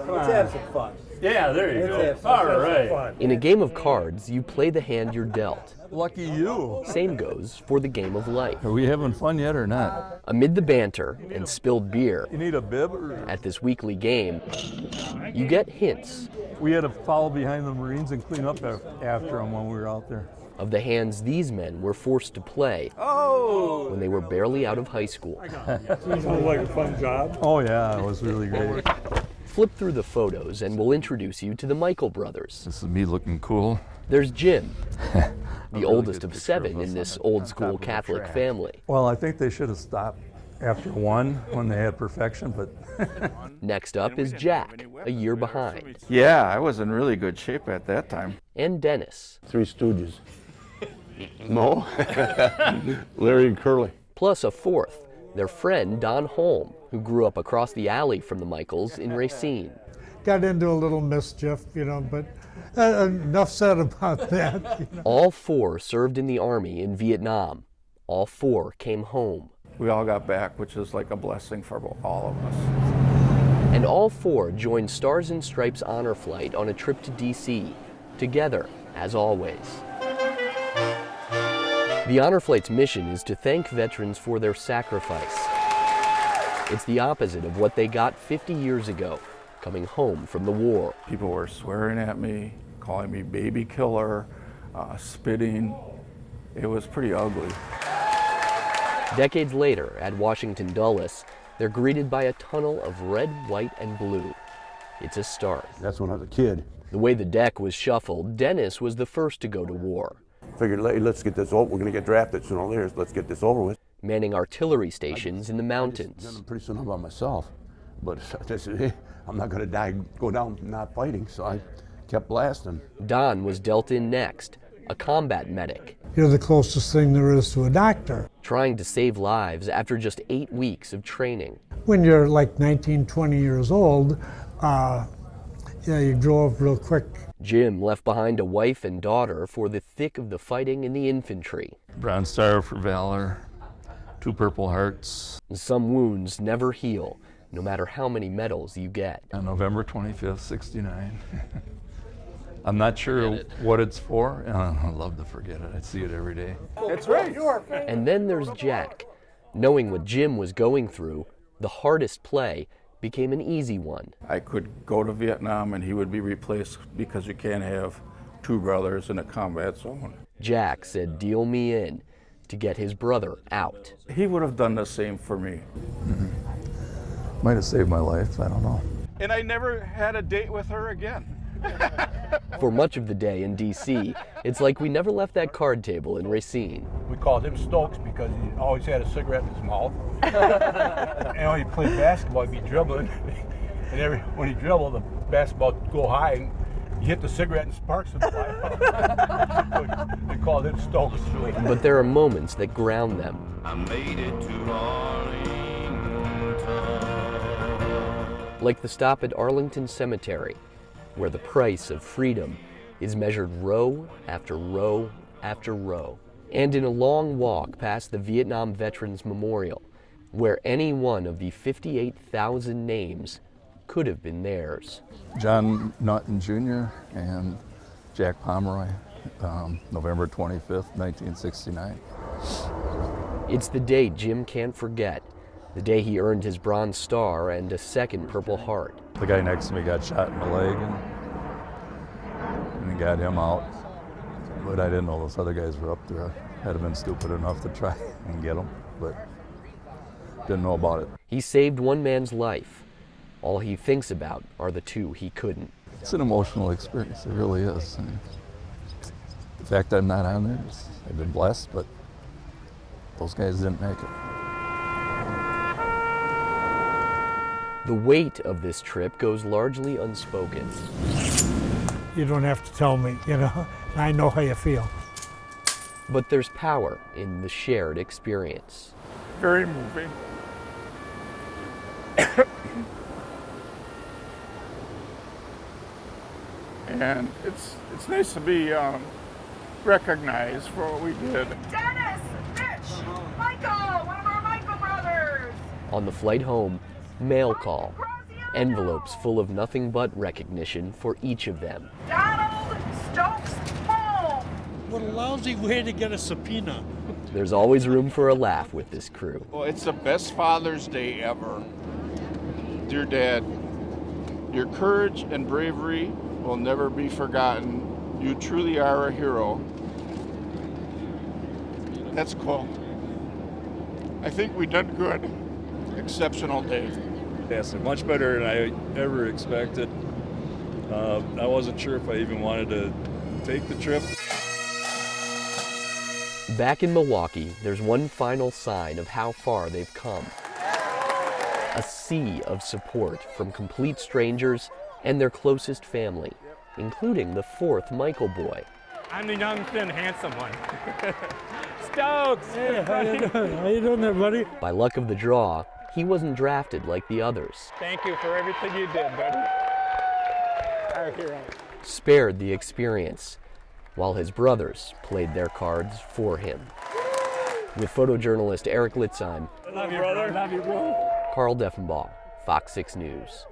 Let's have some fun. Yeah, there you Let's go. have some All right. fun. In a game of cards, you play the hand you're dealt. Lucky you. Same goes for the game of life. Are we having fun yet or not? Amid the banter and spilled beer You need a bib? at this weekly game, you get hints We had to follow behind the Marines and clean up after them when we were out there. of the hands these men were forced to play when they were barely out of high school. Sounds like a fun job. Oh yeah, it was really great. Flip through the photos and we'll introduce you to the Michael brothers. This is me looking cool. There's Jim, the really oldest good of picture 7 of us in this on old top school of the Catholic track. family. Well, I think they should have stopped after 1 when they had perfection, but Next up is Jack, a year behind, Yeah, I was in really good shape at that time. and Dennis, Three Stooges. No? Larry and Curly. plus a fourth, their friend Don Holm, who grew up across the alley from the Michaels in Racine. Got into a little mischief, but enough said about that. All 4 served in the Army in Vietnam. All 4 came home. We all got back, which is like a blessing for all of us. And all 4 joined Stars and Stripes Honor Flight on a trip to D.C., together, as always. The Honor Flight's mission is to thank veterans for their sacrifice. It's the opposite of what they got 50 years ago, coming home from the war. People were swearing at me, calling me baby killer, spitting. It was pretty ugly. Decades later, at Washington Dulles, they're greeted by a tunnel of red, white, and blue. It's a start. That's when I was a kid. The way the deck was shuffled, Dennis was the first to go to war, Figured, hey, let's get this over. We're going to get drafted sooner or later. Let's get this over with. manning artillery stations in the Then mountains. pretty soon I'm by myself. But I said, hey, I'm not going to go down not fighting. So I kept blasting. Don was dealt in next, a combat medic, You're the closest thing there is to a doctor. trying to save lives after just 8 weeks of training. When you're like 19, 20 years old, you grow up real quick. Jim left behind a wife and daughter for the thick of the fighting in the infantry. Bronze Star for Valor, 2 Purple Hearts. Some wounds never heal, no matter how many medals you get. On November 25th, 69. I'm not sure what it's for. I'd love to forget it. I see it every day. That's right. And then there's Jack. Knowing what Jim was going through, the hardest play became an easy one. I could go to Vietnam and he would be replaced because you can't have 2 brothers in a combat zone. Jack said, "Deal me in," to get his brother out. He would have done the same for me. Might have saved my life, I don't know. And I never had a date with her again. For much of the day in D.C., it's like we never left that card table in Racine. We called him Stokes because he always had a cigarette in his mouth. And when he played basketball, he'd be dribbling. And when he dribbled, the basketball would go high and he hit the cigarette and sparks would fly out. They called him Stokes. But there are moments that ground them. I made it to Arlington. Like the stop at Arlington Cemetery, where the price of freedom is measured row after row after row. And in a long walk past the Vietnam Veterans Memorial, where any one of the 58,000 names could have been theirs. John Naughton Jr. and Jack Pomeroy, November 25th, 1969. It's the day Jim can't forget, the day he earned his Bronze Star and a second Purple Heart. The guy next to me got shot in the leg and got him out. But I didn't know those other guys were up there. I had been stupid enough to try and get them, but didn't know about it. He saved one man's life. All he thinks about are the 2 he couldn't. It's an emotional experience, it really is. And the fact I'm not on there, I've been blessed, but those guys didn't make it. The weight of this trip goes largely unspoken. You don't have to tell me, I know how you feel. But there's power in the shared experience. Very moving. And it's nice to be recognized for what we did. Dennis! Mitch! Michael! One of our Michael brothers! On the flight home, mail call. Grazia! envelopes full of nothing but recognition for each of them. Donald Stokes home. What a lousy way to get a subpoena. There's always room for a laugh with this crew. Well, it's the best Father's Day ever. Dear Dad, your courage and bravery will never be forgotten. You truly are a hero. That's cool. I think we done good. Exceptional day. Yes, much better than I ever expected. I wasn't sure if I even wanted to take the trip. Back in Milwaukee, there's one final sign of how far they've come. A sea of support from complete strangers and their closest family, including the fourth Michael boy. I'm the young, thin, handsome one. Stokes! Hey, how you doing? How you doing there, buddy? By luck of the draw, he wasn't drafted like the others. Thank you for everything you did, buddy. Our hero. Spared the experience, while his brothers played their cards for him. With photojournalist Eric Litzheim, Love you, brother. Love you, bro. Carl Deffenbaugh, Fox 6 News.